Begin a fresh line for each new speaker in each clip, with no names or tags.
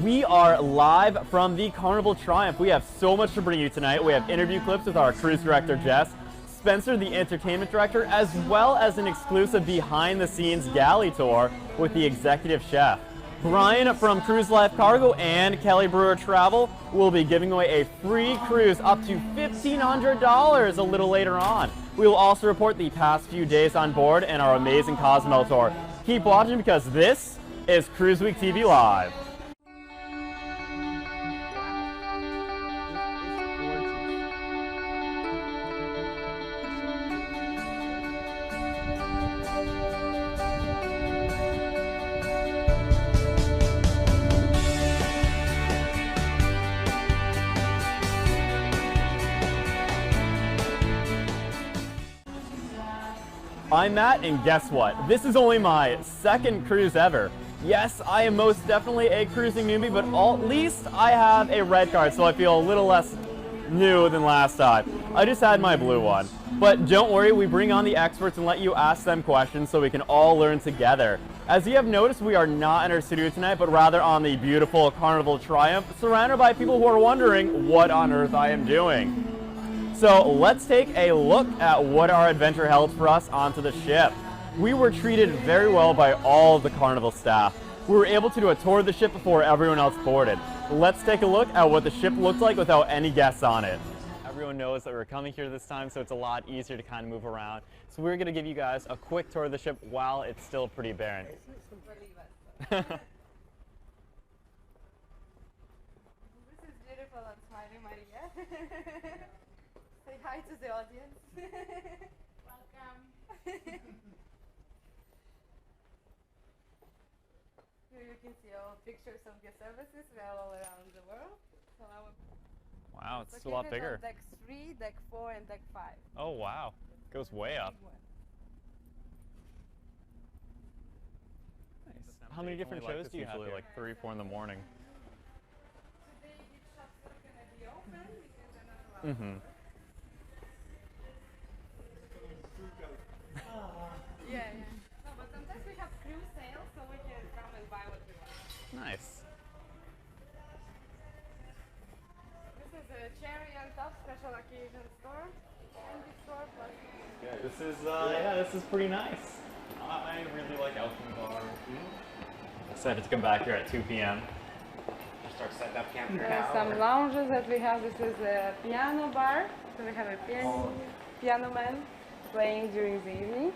We are live from the Carnival Triumph. We have so much to bring you tonight. We have interview clips with our cruise director, Jess, Spencer, the entertainment director, as well as an exclusive behind-the-scenes galley tour with the executive chef. Brian from Cruise Life Cargo and Kelly Brewer Travel will be giving away a free cruise up to $1,500 a little later on. We will also report the past few days on board and our amazing Cozumel tour. Keep watching because this is Cruiseweek TV Live. I'm Matt, and guess what? This is only my second cruise ever. Yes, I am most definitely a cruising newbie, but at least I have a red card, so I feel a little less new than last time. I just had my blue one. But don't worry, we bring on the experts and let you ask them questions so we can all learn together. As you have noticed, we are not in our studio tonight, but rather on the beautiful Carnival Triumph, surrounded by people who are wondering what on earth I am doing. So let's take a look at what our adventure held for us onto the ship. We were treated very well by all of the Carnival staff. We were able to do a tour of the ship before everyone else boarded. Let's take a look at what the ship looked like without any guests on it. Everyone knows that we're coming here this time, so it's a lot easier to kind of move around. So we're going to give you guys a quick tour of the ship while it's still pretty barren.
This is beautiful and smiling Maria. Say hi to the audience. Welcome. Here you can see all pictures of guest services. We are all around the world. So
Wow, it's a lot bigger.
On deck 3, deck 4, and deck 5.
Oh wow, goes way up. Nice. How many different shows do you have? Usually like 3, 4 in the morning.
Today the shops are going to be open because they're not allowed. Yeah. No, but sometimes we have cruise sales, so we can come and buy what we want.
Nice.
This is a cherry on top special occasion store. Candy store plus.
Yeah, this is pretty nice. I really like Elfin Bar. Excited to come back here at 2 p.m.
Start setting up camp
There are some lounges that we have. This is a piano bar. So we have a piano man playing during the evening.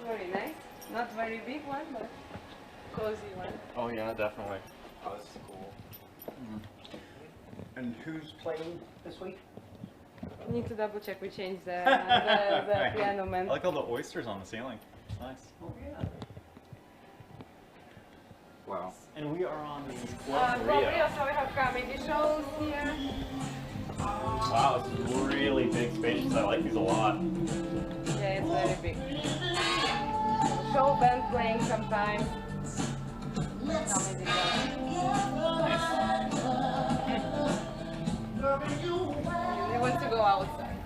Very nice. Not very big one, but cozy one.
Oh yeah, definitely.
Oh, this is cool. And who's playing this week?
Need to double check. We changed the piano man.
I like all the oysters on the ceiling. It's nice.
Oh yeah. Wow.
And we are on the
Club Rio, so we have comedy shows here.
Wow, it's really big, spacious. I like these a lot.
Yeah, it's very big. Show band playing sometimes. Comedy shows. We want to go outside.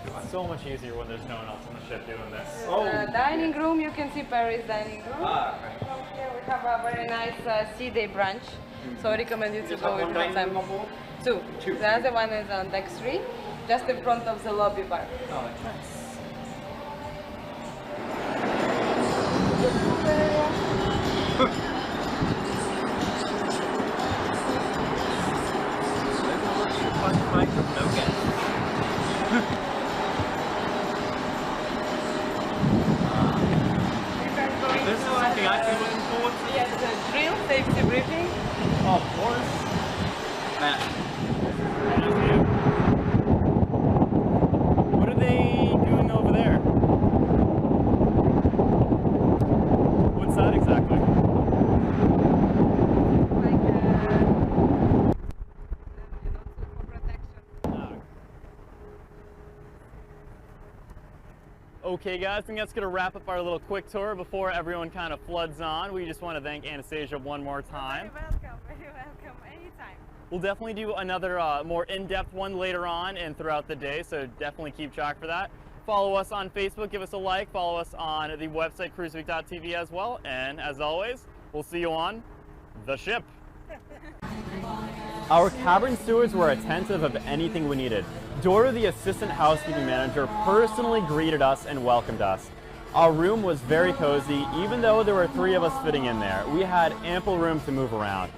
It's so much easier when there's no one else on the ship doing this.
Dining room, you can see Paris dining room.
Right.
From here we have a very nice sea day brunch. So I recommend you to go with one time. Two. The other one is on deck 3, just in front of the lobby bar.
Oh, that's nice.
This is something I've been looking forward to.
Yes, the drill safety briefing.
Oh, of course. Matt. What are they doing over there? What's that exactly?
Like, for protection.
Okay guys, I think that's going to wrap up our little quick tour before everyone kind of floods on. We just want to thank Anastasia one more time.
Very welcome, anytime.
We'll definitely do another more in-depth one later on and throughout the day, so definitely keep track for that. Follow us on Facebook, give us a like, follow us on the website Cruiseweek.tv as well, and as always, we'll see you on the ship. Our cabin stewards were attentive of anything we needed. Dora, the assistant housekeeping manager, personally greeted us and welcomed us. Our room was very cozy, even though there were 3 of us fitting in there. We had ample room to move around.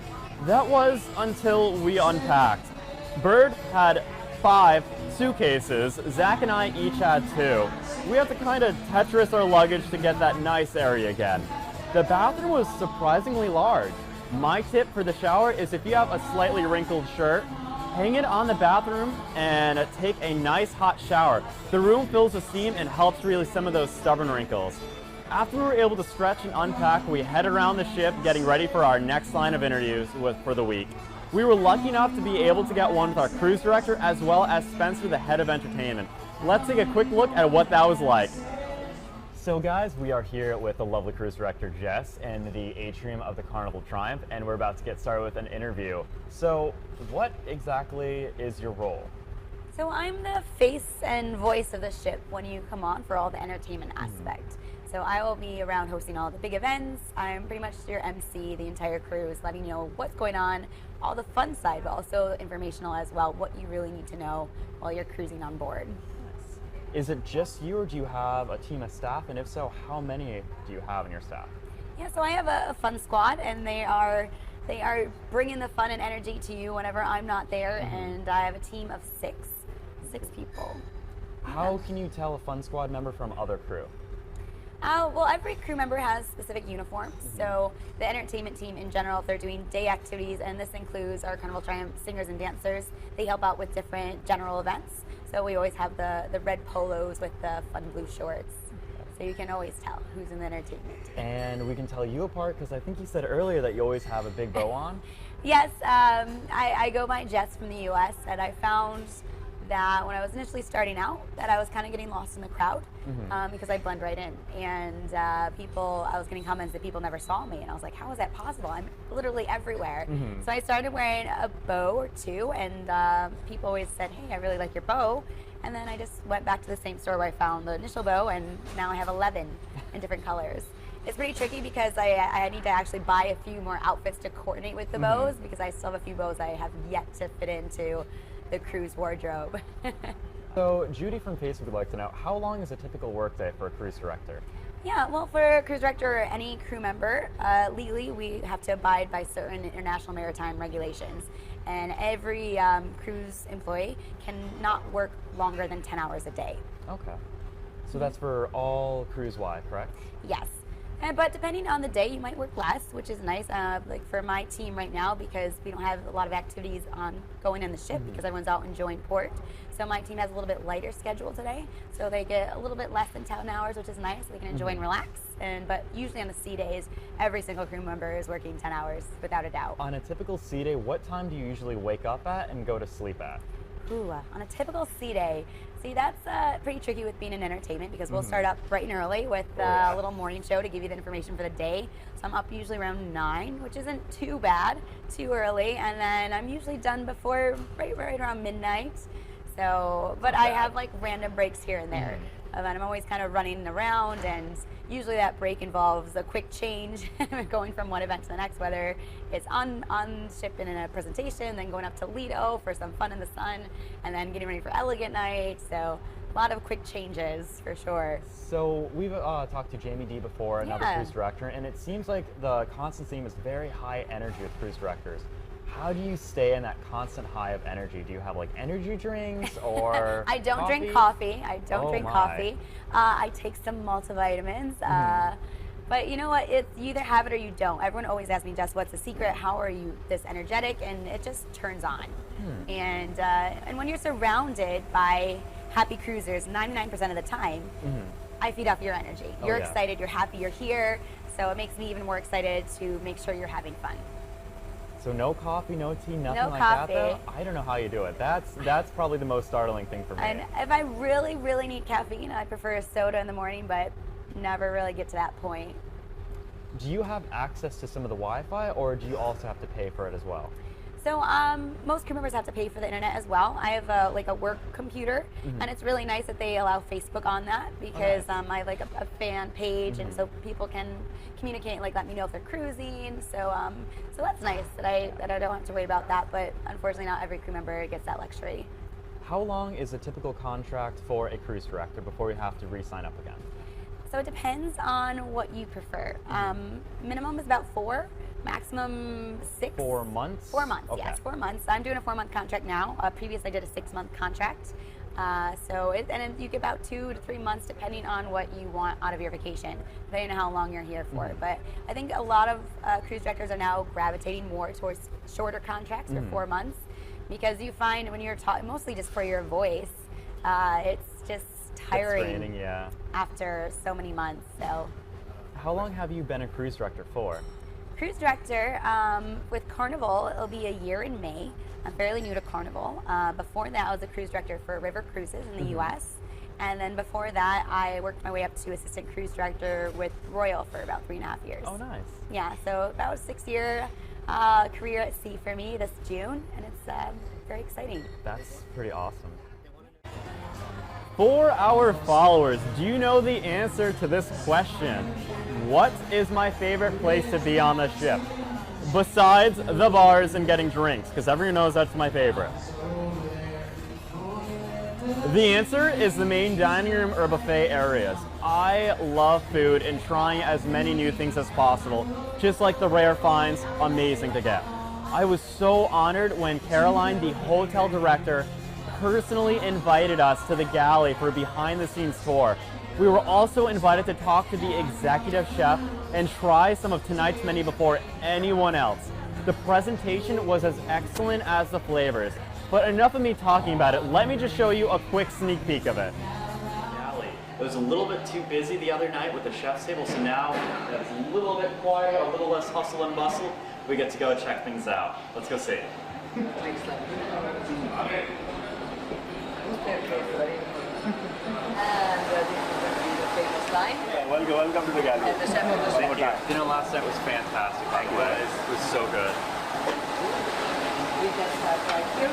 That was until we unpacked. Bird had 5 suitcases, Zach and I each had 2. We had to kind of Tetris our luggage to get that nice area again. The bathroom was surprisingly large. My tip for the shower is if you have a slightly wrinkled shirt, hang it on the bathroom and take a nice hot shower. The room fills with steam and helps release some of those stubborn wrinkles. After we were able to stretch and unpack, we head around the ship getting ready for our next line of interviews for the week. We were lucky enough to be able to get one with our cruise director as well as Spencer, the head of entertainment. Let's take a quick look at what that was like. So guys, we are here with the lovely cruise director Jess in the atrium of the Carnival Triumph, and we're about to get started with an interview. So what exactly is your role?
So I'm the face and voice of the ship when you come on for all the entertainment aspect. So I will be around hosting all the big events. I'm pretty much your MC the entire cruise, letting you know what's going on, all the fun side, but also informational as well, what you really need to know while you're cruising on board.
Is it just you, or do you have a team of staff? And if so, how many do you have in your staff?
Yeah, so I have a fun squad, and they are bringing the fun and energy to you whenever I'm not there. And I have a team of six people.
How can you tell a fun squad member from other crew?
Well, every crew member has specific uniforms. So the entertainment team in general, if they're doing day activities, and this includes our Carnival Triumph singers and dancers, they help out with different general events. So we always have the red polos with the fun blue shorts. So you can always tell who's in the entertainment.
And we can tell you apart because I think you said earlier that you always have a big bow on.
Yes, I go by Jess from the US, and I found that when I was initially starting out that I was kind of getting lost in the crowd because I blend right in, and I was getting comments that people never saw me, and I was like, how is that possible? I'm literally everywhere. So I started wearing a bow or 2, and people always said, hey, I really like your bow, and then I just went back to the same store where I found the initial bow, and now I have 11 in different colors. It's pretty tricky because I need to actually buy a few more outfits to coordinate with the bows, because I still have a few bows I have yet to fit into the cruise wardrobe.
So Judy from Facebook would like to know, how long is a typical workday for a cruise director?
Yeah, well, for a cruise director or any crew member, legally we have to abide by certain international maritime regulations, and every cruise employee cannot work longer than 10 hours a day.
Okay. So that's for all cruise-wide, correct?
Yes. But depending on the day, you might work less, which is nice. Like for my team right now, because we don't have a lot of activities on going in the ship because everyone's out enjoying port. So my team has a little bit lighter schedule today. So they get a little bit less than 10 hours, which is nice. They can enjoy and relax. But usually on the sea days, every single crew member is working 10 hours without a doubt.
On a typical sea day, what time do you usually wake up at and go to sleep at?
Ooh, on a typical sea day, see, that's pretty tricky with being in entertainment, because we'll start up bright and early with a little morning show to give you the information for the day. So I'm up usually around 9, which isn't too bad, too early, and then I'm usually done before right around midnight. So, but I have like random breaks here and there. And I'm always kind of running around, and usually that break involves a quick change, going from one event to the next, whether it's on ship and in a presentation, then going up to Lido for some fun in the sun, and then getting ready for Elegant Night. So a lot of quick changes for sure.
So we've talked to Jamie D before, another cruise director, and it seems like the constant theme is very high energy with cruise directors. How do you stay in that constant high of energy? Do you have like energy drinks or
I don't drink coffee. I don't drink coffee. I take some multivitamins. But you know what? You either have it or you don't. Everyone always asks me, Jess, what's the secret? How are you this energetic? And it just turns on. And when you're surrounded by happy cruisers 99% of the time, I feed off your energy. You're excited, you're happy, you're here. So it makes me even more excited to make sure you're having fun.
So no coffee, no tea, nothing like
coffee.
that though? I don't know how you do it. That's probably the most startling thing for me.
And if I really, really need caffeine, I prefer a soda in the morning, but never really get to that point.
Do you have access to some of the Wi-Fi, or do you also have to pay for it as well?
So most crew members have to pay for the internet as well. I have like a work computer, and it's really nice that they allow Facebook on that because I have like a fan page, and so people can communicate, like let me know if they're cruising. So so that's nice that I don't have to worry about that. But unfortunately, not every crew member gets that luxury.
How long is a typical contract for a cruise director before you have to re-sign up again?
So it depends on what you prefer. Minimum is about 4, maximum 6.
4 months?
4 months,
Okay.
yes, 4 months. I'm doing a 4-month contract now. Previous I did a 6-month contract. And then you get about 2 to 3 months depending on what you want out of your vacation, depending on how long you're here for. But I think a lot of cruise directors are now gravitating more towards shorter contracts for 4 months, because you find when you're talking, mostly just for your voice, it's just tiring
Training, yeah.
after so many months. So
How long have you been a cruise director for?
cruise director with Carnival, it'll be a year in May. I'm fairly new to Carnival. Before that, I was a cruise director for River Cruises in the U.S. And then before that, I worked my way up to assistant cruise director with Royal for about 3.5 years.
Oh, nice.
Yeah, so that was a 6-year career at sea for me this June, and it's very exciting.
That's pretty awesome. For our followers, do you know the answer to this question? What is my favorite place to be on the ship? Besides the bars and getting drinks, because everyone knows that's my favorite. The answer is the main dining room or buffet areas. I love food and trying as many new things as possible, just like the rare finds, amazing to get. I was so honored when Caroline, the hotel director, personally invited us to the galley for a behind-the-scenes tour. We were also invited to talk to the executive chef and try some of tonight's menu before anyone else. The presentation was as excellent as the flavors. But enough of me talking about it, let me just show you a quick sneak peek of it. It was a little bit too busy the other night with the chef's table, so now that it's a little bit quieter, a little less hustle and bustle, we get to go check things out. Let's go see. Welcome to the galley.
And the chef of the
Thank you. Dinner last night was fantastic, by the way. It was so good.
We just have right here.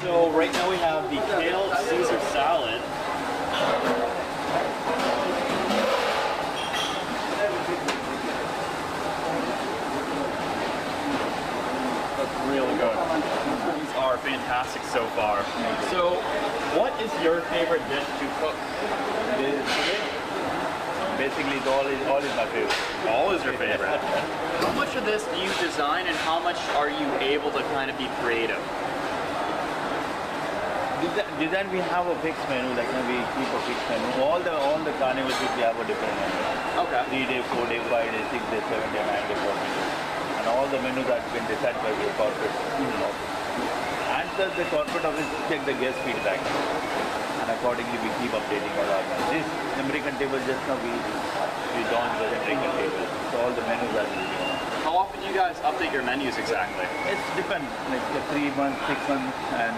So right now we have the kale Caesar salad. That's really good. These are fantastic so far. So what is your favorite dish to cook?
Basically, all is my favorite.
All is your favorite. How much of this do you design and how much are you able to kind of be creative?
Design, we have a fixed menu, like we keep a fixed menu. All the carnivals we have a different menu.
Okay.
3 day, 4 day, 5 day, 6 day, 7 day, 9 day, 14 day. And all the menus have been decided by the corporate office. And plus the corporate office check the guest feedback. And accordingly we keep updating all our menus. This American table just now we launched the American table. So all the menus are reviewed.
How often do you guys update your menus exactly?
It depends, like 3 months, 6 months, and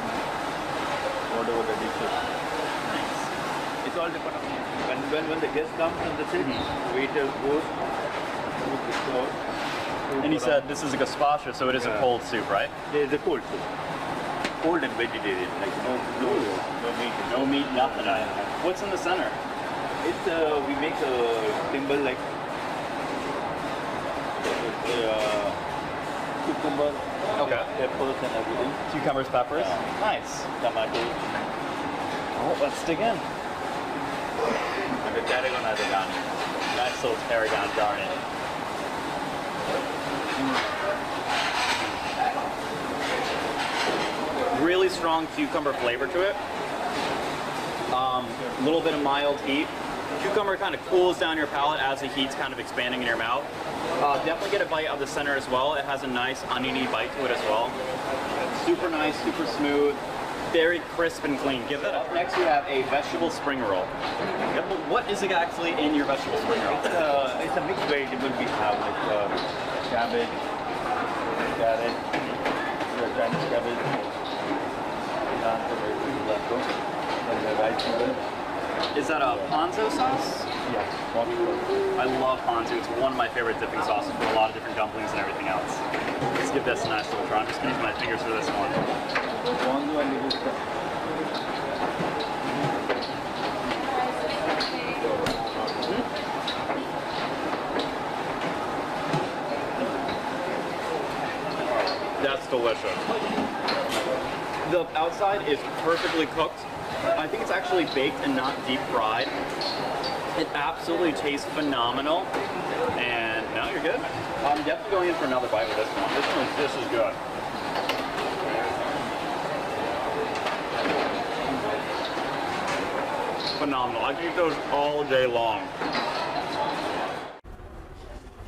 whatever the dishes.
Nice.
It's all depends on when the guest comes from the city, waiter goes to the store.
And you said this is a gazpacho, so it is a cold soup, right?
There is a cold soup. Cold and vegetarian, like no meat.
No meat, nothing. What's in the center?
It's we make a timbal like cucumber,
Okay.
peppers and everything.
Cucumbers, peppers. Nice.
Tomatoes.
Oh, let's dig in.
And the tarragon are the garnish.
Nice little tarragon garnish. Really strong cucumber flavor to it. A little bit of mild heat. Cucumber kind of cools down your palate as the heat's kind of expanding in your mouth. Definitely get a bite of the center as well. It has a nice oniony bite to it as well. Super nice, super smooth. very crisp and clean. Give that up. Next, we have a vegetable spring roll. Yep, but what is it actually in your vegetable spring roll?
It's a mixed vegetable we have, like cabbage, carrot, Chinese cabbage, and the rice noodle.
Is that a ponzu sauce?
Yeah, ponzu.
I love ponzu. It's one of my favorite dipping sauces for a lot of different dumplings and everything else. Let's give this a nice little try. I'm just going to use my fingers for this one.
Ponzu and little stuff.
That's delicious. The outside is perfectly cooked. I think it's actually baked and not deep fried. It absolutely tastes phenomenal. And now you're good. I'm definitely going in for another bite with this one. This is good. Phenomenal. I can eat those all day long.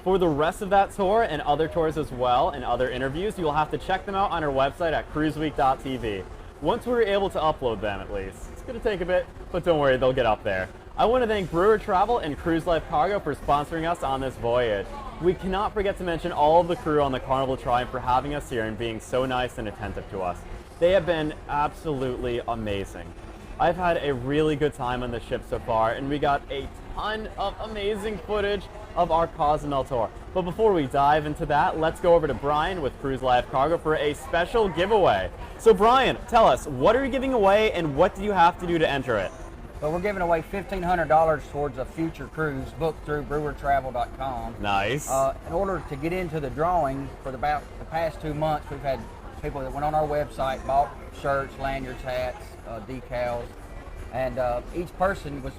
For the rest of that tour and other tours as well and other interviews, you'll have to check them out on our website at Cruiseweek.tv. Once we're able to upload them, at least. It's going to take a bit, but don't worry, they'll get up there. I want to thank Brewer Travel and Cruise Life Cargo for sponsoring us on this voyage. We cannot forget to mention all of the crew on the Carnival Triumph for having us here and being so nice and attentive to us. They have been absolutely amazing. I've had a really good time on the ship so far, and we got a ton of amazing footage of our Cozumel tour. But before we dive into that, let's go over to Brian with Cruise Life Cargo for a special giveaway. So Brian, tell us, what are you giving away and what do you have to do to enter it?
So we're giving away $1,500 towards a future cruise booked through brewertravel.com.
Nice.
In order to get into the drawing, for about the past 2 months, we've had people that went on our website, bought shirts, lanyards, hats, decals, and each person was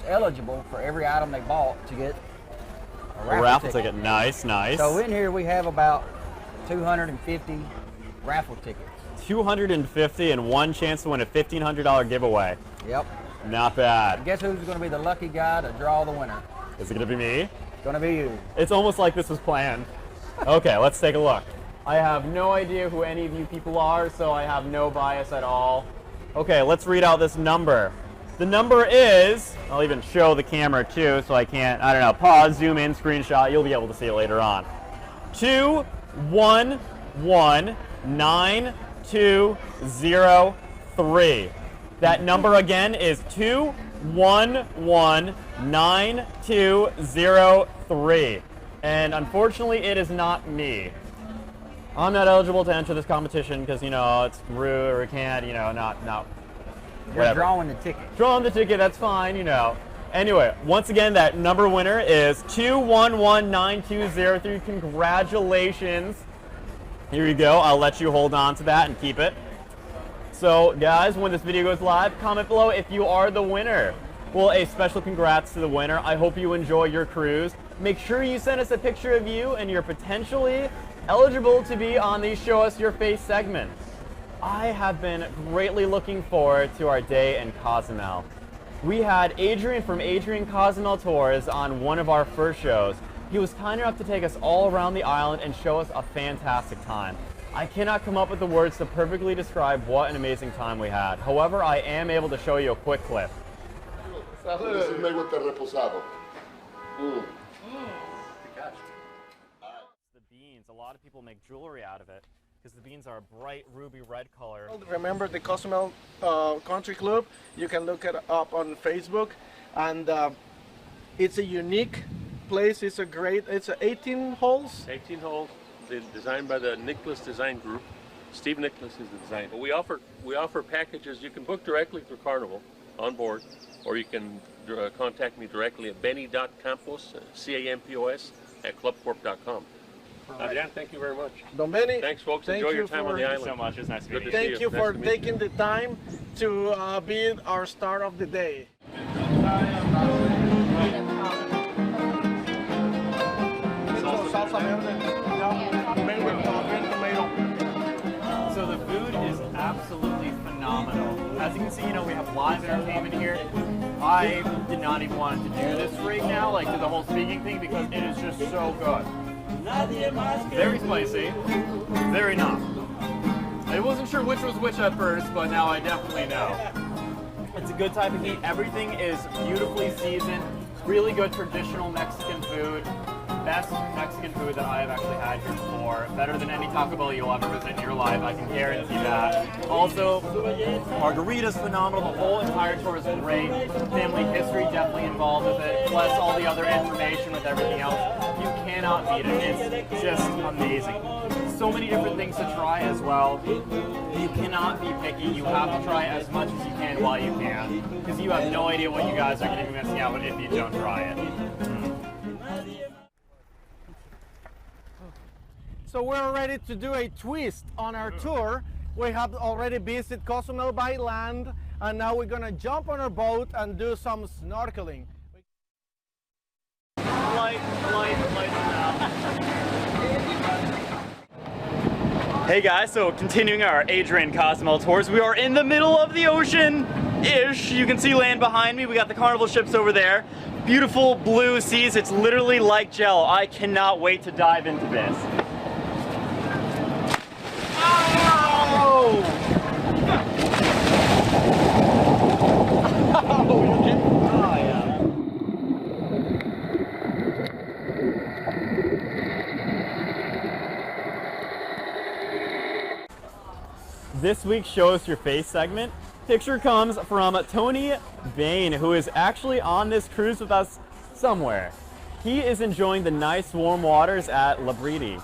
eligible for every item they bought to get a
raffle ticket. Nice, nice.
So in here we have about 250 raffle tickets.
250 and one chance to win a $1,500 giveaway.
Yep.
Not bad.
And guess who's going to be the lucky guy to draw the winner?
Is it going to be me?
It's going to be you.
It's almost like this was planned. Okay, let's take a look. I have no idea who any of you people are, so I have no bias at all. Okay, let's read out this number. The number is, I'll even show the camera too, so I can't, I don't know, pause, zoom in, screenshot, you'll be able to see it later on. 2119203. That number again is 2119203. And unfortunately, it is not me. I'm not eligible to enter this competition because, you know, it's rude or can't, you know, not
You're drawing the ticket.
Drawing the ticket, that's fine, you know. Anyway, once again, that number winner is 2119203. Congratulations. Here you go. I'll let you hold on to that and keep it. So, guys, when this video goes live, comment below if you are the winner. Well, a special congrats to the winner. I hope you enjoy your cruise. Make sure you send us a picture of you and you're potentially eligible to be on the Show Us Your Face segment. I have been greatly looking forward to our day in Cozumel. We had Adrian from Adrian Cozumel Tours on one of our first shows. He was kind enough to take us all around the island and show us a fantastic time. I cannot come up with the words to perfectly describe what an amazing time we had. However, I am able to show you a quick clip.
This is made with the reposado.
The beans, a lot of people make jewelry out of it because the beans are a bright ruby red color.
Remember the Cozumel Country Club? You can look it up on Facebook, and it's a unique place. It's a great, it's 18 holes.
18 holes, designed by the Nicholas Design Group. Steve Nicholas is the designer. We offer packages. You can book directly through Carnival on board, or you can contact me directly at benny.campos, C-A-M-P-O-S, at clubcorp.com. Adrian, thank you very much.
Don Benny,
thanks, folks.
thank
Enjoy
you
your time on the
Thank you
island.
so much. It's nice to meet you.
Thank you for taking the time to be our start of the day. Salsa verde, made with green tomato.
So the food is absolutely phenomenal. As you can see, you know, we have live entertainment here. I did not even want to do this right now, like do the whole speaking thing, because it is just so good. Very spicy, very not. I wasn't sure which was which at first, but now I definitely know. It's a good type of heat. Everything is beautifully seasoned. Really good traditional Mexican food. Best Mexican food that I have actually had here before. Better than any Taco Bell you'll ever visit in your life, I can guarantee that. Also, margarita's phenomenal. The whole entire tour is great. Family history definitely involved with it, plus all the other information with everything else. You cannot beat it. It's just amazing. So many different things to try as well. You cannot be picky. You have to try as much as you can while you can, because you have no idea what you guys are going to be missing out on if you don't try it.
So we're ready to do a twist on our tour. We have already visited Cozumel by land, and now we're gonna jump on our boat and do some snorkeling.
Light now. Hey guys, so continuing our Adrian Cozumel tours, we are in the middle of the ocean-ish. You can see land behind me. We got the Carnival ships over there. Beautiful blue seas. It's literally like gel. I cannot wait to dive into this. This week's Show Us Your Face segment picture comes from Tony Bain, who is actually on this cruise with us somewhere. He is enjoying the nice warm waters at Labriti.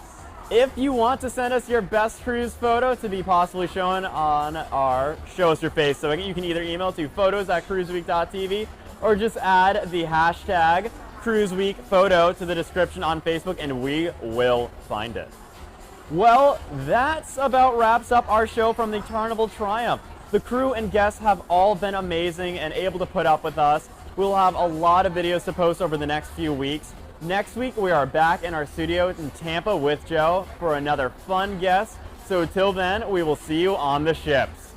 If you want to send us your best cruise photo to be possibly shown on our Show Us Your Face segment, you can either email to photos@cruiseweek.tv or just add the hashtag CruiseWeekPhoto to the description on Facebook and we will find it. Well, that's about wraps up our show from the Carnival Triumph. The crew and guests have all been amazing and able to put up with us. We'll have a lot of videos to post over the next few weeks. Next week, we are back in our studio in Tampa with Joe for another fun guest. So till then, we will see you on the ships.